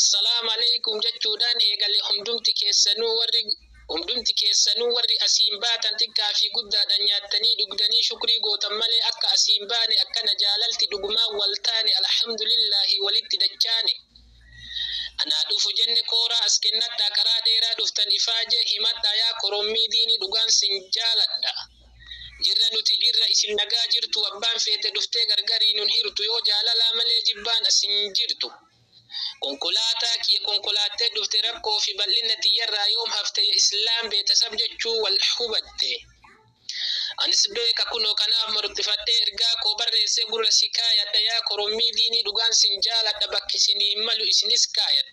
السلام عليكم جدودان إيجالي همدمتي كيسانو وري أسيمباتا تكا في قدة دنياتني دقدني شكري قوتا مالي أكا أسيمباني أكا نجاللتي دقما والتاني الحمد لله ولدت دجاني أنا دوف جنة كورا أسكنت داكرا ديرا دوفتن إفاجة همتا يا كرومي ديني دقان سنجالت جرّا نتجرّا إسم نجاجرت وأبان فيت دفتة غرغري ننهرت يو جالا مالي جبان أسنجرت كونكولاتا كي كونكولاتا دفتة ربكو في بلنا تيرا يوم هفتة إسلام بيتسبجتشو والحبتة أنسبك كنو كنا مرتفعت إرجع كبر سيقول سكاية يا كرومي ديني دقان سنجالة تبكسني ملو إسنس كاية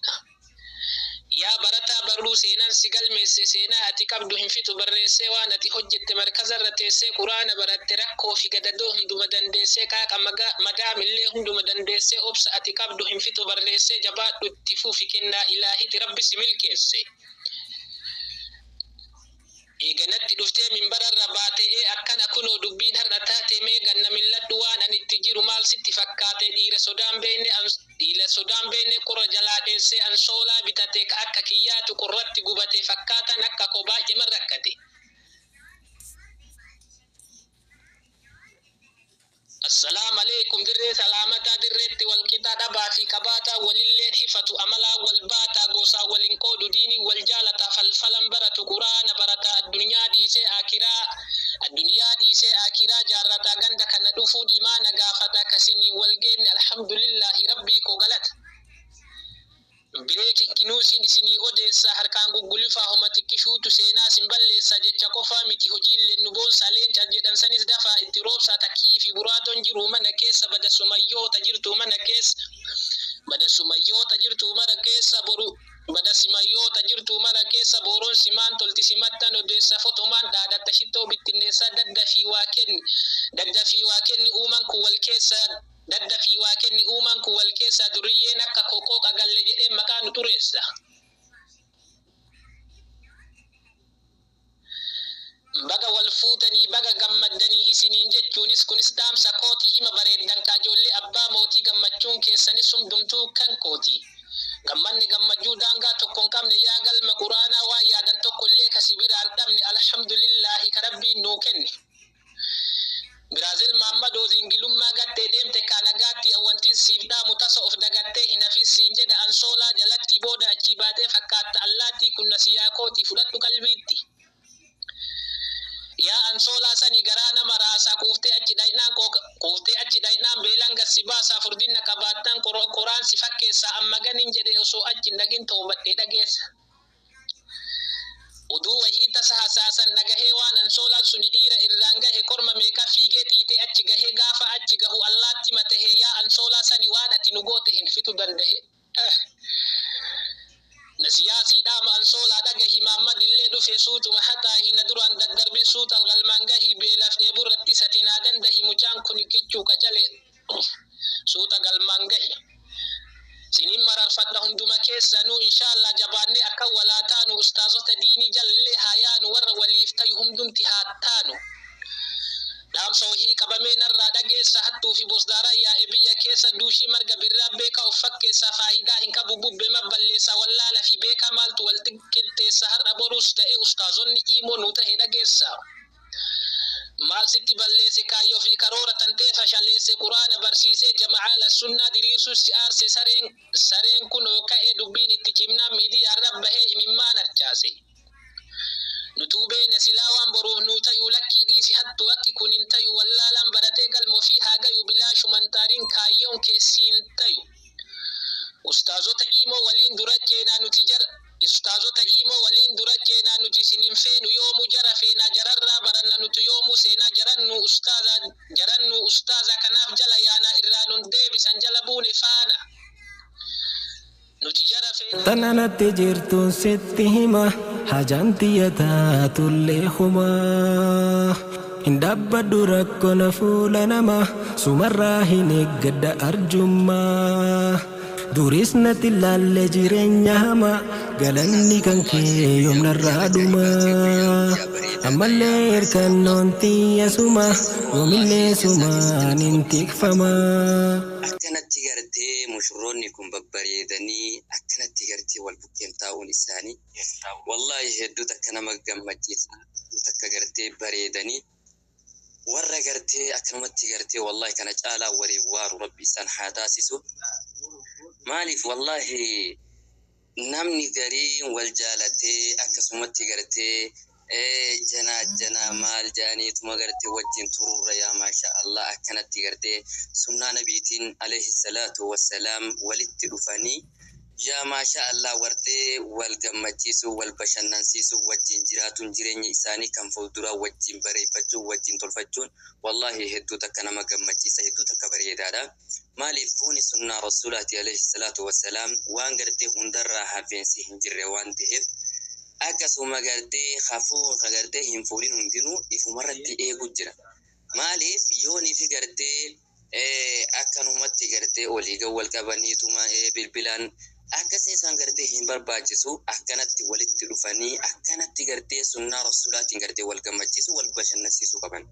يا برتا برلو سينان سيقل ميسي سينا أتكاب دوهم فيتو برسي وانا تحجت مركز الرتيسي قرآن برات ركو في قددوهم دو مدن ديسي كاكا مدام الليهم دو مدن ديسي أبس أتكاب دوهم فيتو برسي جبات دو تفو في كنا إلهي تربي سميل كيسي إيجانات دفتة من برا رباطة أكنا كنو دبين هرتاتي ميغان من لدوان أن التجير مال ست فكات إلى سودان بين كرة جلاد سي أنصولا بتاتيك أكا كيات كرات قبتي فكاتا نكا كوباج مركتي السلام عليكم دري سلامتا دريتي والكتاب بافي كباتا ولله حفة أملا والباتا غوسا والإنقود ديني والجالة فالفلم برات قرآن برات الدنيا ديسي آكرا جارتا غندك ندفو ديمان غافتا كسيني والجين الحمد لله ربي كوغلت بريك كنوسي نسيني أوديسا هركان غغلفا هما تكشوتو سينا سنبالي ساجة كوفا متي هجيل لنبون سالين جاجدان سانيس دفا اتروب ساتكيفي براتون جيرو من كيس بدا سميو تجرتو من كيس بدا سميو تجرتو من كيس برو بدا سميو تجرتو من كيس بورون سمان تلتي سمتان وديسا فوتومان دادا تشتو بتنسا دادا في واكن اومان كوال كيسا دادا في واكن اومان كوال كيسا دريه نكا كوكوك اقل جئي مكان توريسا baga wal futani baga gammadani isinin jechuunis kunis daamsa kooti hima bareeddan kaajolle abbaa mootii gammachuun keessani sumdumtuu kan kooti gammanni gammachuu daangaa tokkon qabne yaa galma quraanaa waa yaadan tokkollee kasibiraan dhabne alhamdulillahi ka rabbiin nuu kenne Brazil Muhammadu zingilummaa gattee deemte kaanagaatti awantiin siif dhaamu tasa of dagattee hinafi siin jedha ansoolaa jalatti booda achi baatee fakkaatta allaattii kun nasiyaa kooti fudhadhu qalbiitti يا أنصولا سني جرانا مراسا كوفتي أجي داينان بيلان غسباسا فردين كباتان قرآن سفكيسا أما غنين جده سو أجي نغين توبتي دغيس ودو وهي تسحساسا نغهي وان أنصولا سنديرا إردانغه كرما ميكا فيغي تيتي أجي غهي غافا أجي غهو الله تيمته يا أنصولا سني وانا تنغوتهن فتو دنده نسياسي دام أنصولا دغهي محمد اللي دو في سوت محتا هنا دران ددربي سوت الغلمانغهي بيلاف نبور رتساتنا دنده مجان كوني كيچو كجالي سوت الغلمانغهي سنين مرار فتنهم دوما كيسانو إن شاء الله جباني أكا ولاتانو أستاذو تديني جلي هايانو ور وليفتيهم دومتي هاتانو دام سوهي كبامين الرادقه سحطو في بوزدارا يا إبيا كيسا دوشي مرغا براب بيكا وفك كيسا فايدا إنكا بوبوب بمباليسا واللالا في بيكا مالتو والتكت سهر أبروس تأي أستاذون إيمو نوتا هيدا كيسا مال ستي بليسي كايو في كارورة تنتيفا شاليسي قرآن برسيسي جماعة للسنة ديريرسو سيارسي سارين كنو كأي دبيني تكيمنا ميدي عرب هي إممان أرجاسي نتوبين سلاوان بروه نوتا يولكي ديسي حتى وكي كنين تيو واللالان براتي قلمو فيها غيو بلاش منتارين كايون كيسين تيو أستاذو تقيمو ولين درجينا نتجر أستاذو تقيمو ولين درجينا نتسنين فين يوم جرفينا جرر برنا نتو يوم سينا جرنو أستاذا كناف جليانا إرانون ديبسا جلبوني فانا تنانت جرتو ستهما حاجانتي يتات الليخما إن دب درك نفولنما سمراهن قد أرجما دورسنا تلال جرينيهما قلني كان كي يوم الرادما أما الليل كان نونتي يسما يوم الليل سما ننتك فما gartee mushurroonni kun babbareedanii akkanatti gartee wal bukkeen taa'uun isaanii wallahi hedduu takka nama gammachiisa takka gartee bareedanii warra gartee akkanumatti gartee wallahi kana caalaa warii waaru rabbi isaan haa taasisu maaliif wallahi namni gariin wal jaalatee akkasumatti gartee jana maal jaaniituma gartee wajjin tururra yaa maasha Allah akkanatti gartee sunnaa nabiitiin alayhi salatu wassalaam walitti dhufanii yaa maasha Allah wartee wal gammachiisu wal bashannansiisu wajjin jiraatuun jireenya isaanii kan fuuldura wajjin bareeffachuu wajjin tolfachuun wallahi hedduu takka nama gammachiisa hedduu takka bareedaadha maaliif fuuni sunnaa rasuulaati alayhi salatu wassalaam waan gartee hundarraa hafeensi hin jirre waan ta'eef akkasuma gartee hafuun gartee hin fuudhin hundinuu ifumarratti eegu jira maaliif yoonii fi gartee akkanumatti gartee olii gawwal qabaniituma bilbilaan akkasiisan gartee hin barbaachisu akkanatti walitti dhufanii akkanatti gartee sunnaa rasuulaatiin gartee wal gammachiisu wal bashannansiisu qaban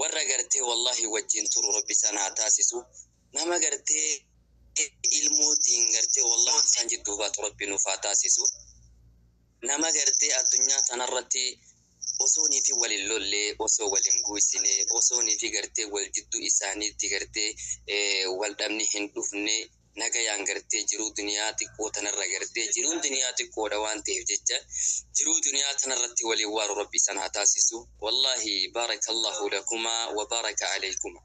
warra gartee wallahi wajjin turu rabbi sana taasisu nama gartee ilmootiin gartee wallahi isaan jidduu baatu rabbi nuuf taasisu nama gartee addunyaa tanarratti osoonii fi walin lollee osoo walin guusine osoonii fi gartee wal jidduu isaaniitti gartee wal dhabni hin dhufne nagayaan gartee jiruu duniyaa xiqqoo tanarra gartee jiruun duniyaa xiqqoodha waan ta'eef jecha jiruu duniyaa tanarratti waliin waaru rabbi sana taasisu wallahi barakallahu lakuma wa baraka alaykuma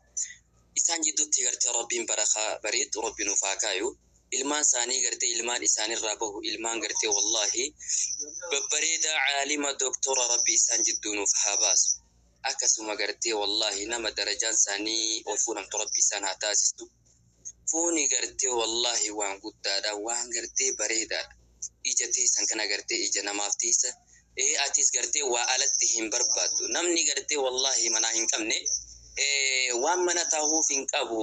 isaan jidduutti gartee rabbiin barakaa bareed rabbi nuuf haa kaayu ilmaan isaanii gartee ilmaan isaanirraa bahu ilmaan gartee wallahi babbareeda caalima doktora rabbi isaan jidduu nuuf haa baasu akkasuma gartee wallahi nama darajaan isaanii ol fuudhamtu rabbi isaan haa taasisu fuuni gartee wallahi waan guddaadha waan gartee bareedaadha ija teessan kana gartee ija namaaf teessa atis gartee waa alatti hin barbaaddu namni gartee wallahi manaa hin qabne waan mana taa'uuf hin qabu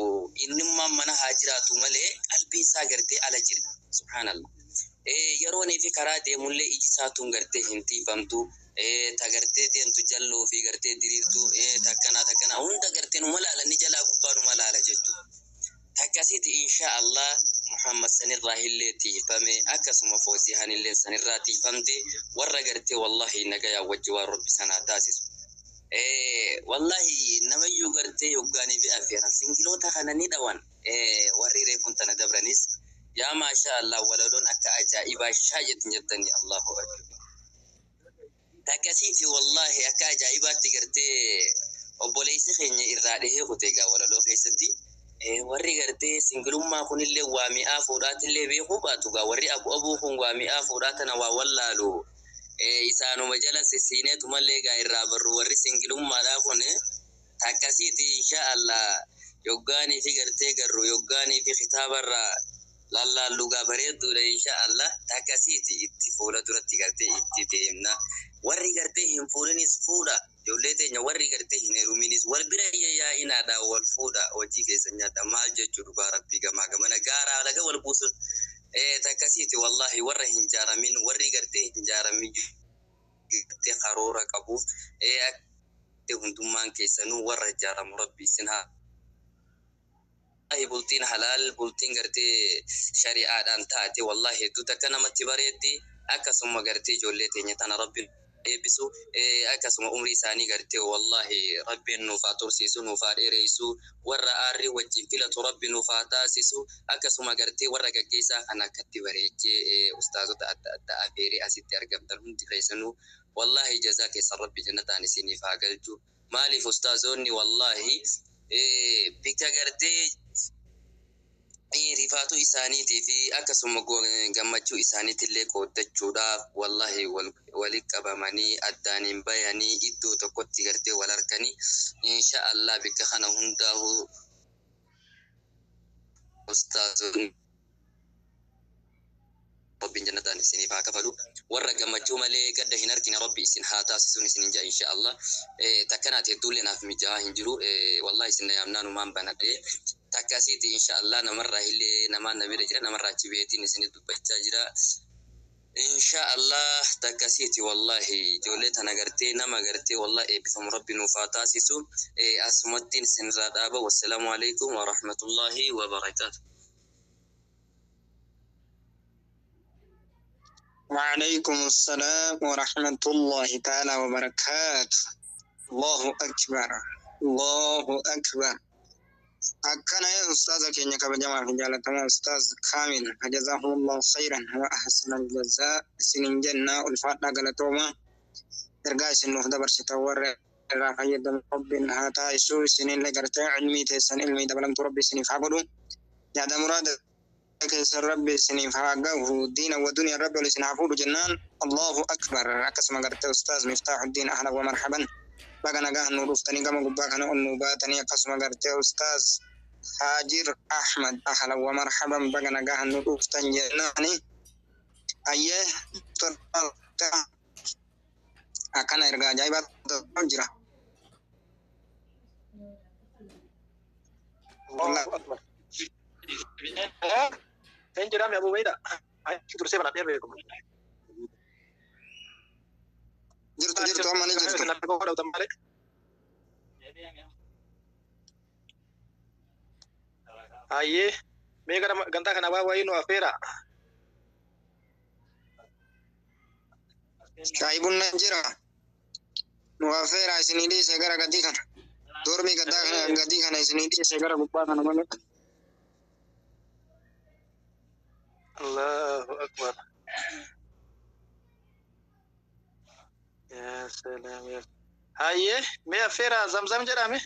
innummaan mana haa jiraatu malee qalbii isaa gartee ala jira subhaanallah yeroonii fi karaa deemullee iji isaatuun gartee hin tiifamtu ta gartee deemtu jalloo fi gartee diriirtu takkana hunda gartee numa laalanii jalaa gubbaa numa laala jechuudha takkasiiti insha Allah Muhammad sanirraa illee tiifame akkasuma foosihaan illee sanirraa tiifamte warra gartee wallahi nagayaa wajji waan rabbi sanaa taasisu wallahi namayyuu gartee yoggaanii fi affeeran singiloota kana ni dhawan warri reefun tana dabranis yaa maasha Allah waladoon akka ajaa'ibaa shaayetin jettanii Allahu akbar takkasiiti wallahi akka ajaa'ibaatti gartee obboleessi keenya irraa dhehee kuteegaa waladoo keessatti warri gartee singilummaa kunillee waa mi'aa fuudhaatillee beekuu baatu gaa warri abuu kun waa mi'aa fuudhaatana waa wallaalu isaanuma jala sisiineetumallee gaa irraa barru warri singilummaadhaa kun takkasiiti insha Allah yoggaanii fi gartee garru yoggaanii fi kitaabarraa lallaallu gaa bareedduudha insha Allah takkasiiti itti fuula duratti gartee itti deemna warri gartee hin fuudhinis fuudha ijoollee teenya warri gartee hin heeruminis wal bira yaa'inaadha wal fuudha hojii keessa nyaata maal jechuu dhugaa rabbii gamaa gamana gaaraa laga wal buusun takkasiiti wallahi warra hin jaaramin warri gartee hin jaaramin gartee karoora qabuuf hundummaan keessanuu warra jaaramu rabbii isin haa bultiin halal bultiin gartee shari'aadhaan taate wallahi hedduu takka namatti bareeddi akkasuma gartee ijoollee teenya tana rabbiin eebbisu akkasuma umrii isaanii gartee wallahi rabbiin nuuf haa tursiisu nuuf haa dheereessu warra aarri wajjin filatu rabbi nuuf haa taasisu akkasuma gartee warra gaggeessaa kan akkatti bareechee ustaazota adda addaa afeeree asitti argamtan hundi keessanuu wallahi jazaa keessan rabbi jannataan isiniif haa galchu maaliif ustaazonni wallahi bika gartee rifaatu isaaniitii fi akkasuma gammachuu isaaniitillee qooddachuudhaaf wallahi walitti qabamanii addaan hin bayanii iddoo tokkotti gartee wal harkanii insha Allah bika kana hundaa'u ustaazonni rabbiin jannataan isiniif haa kafalu warra gammachuu malee gadda hin harkine rabbi isin haa taasisuun isinin jaa insha Allah takkanaati hedduullee naaf mijaa'aa hin jiru wallahi isin yaamnaanumaan banadhee takkasiiti insha Allah namarraa illee namaan nabira jira namarraa achi beetiin isin dubbachaa jira إن شاء الله تكسيتي والله جولت أنا قرتي نما قرتي والله بفم ربي نفاتاسسو أسمتين سنراد أبا والسلام عليكم ورحمة الله وبركاته. وعليكم السلام ورحمة الله تعالى وبركاته. الله أكبر الله أكبر. أكنا يا أستاذ كينيا كبجماعة رجال تمام أستاذ كامل جزاه الله خيرا وأحسن الجزاء سنين جنة الفاتحة قالتوما إرجاس إنه دبر شتور رافعي دم رب هاتا يسوع سنين لقرت علمي تسن علمي دبلم تربي سنين فعبدو يا دا مراد كسر ربي سنين فعقه دين ودنيا رب ولسن عفود جنان. الله أكبر. أكس ما قرت أستاذ مفتاح الدين أهلا ومرحبا. بقنا جاه نورف تاني كم قبّانا النوبة تاني أكس ما قرت أستاذ هاجر أحمد أهلا ومرحبا. بقنا جاه نورف تاني جناني أيه ترى أكن إرجع جاي بعد تجرا. الله أكبر. Saya jeram ya Bu Weda. Ayo terus saya berarti ya. Jirtu mana jirtu? Kenapa kau ada utama balik? Aye, mereka ganta kenapa wahai nu afera? Kaibun najira. Nu afera sini di segera gadikan. Dormi gadikan sini di segera buka kan mana? Allahu Akbar. Ya salam ya. Aye, me afera zam-zam jara me?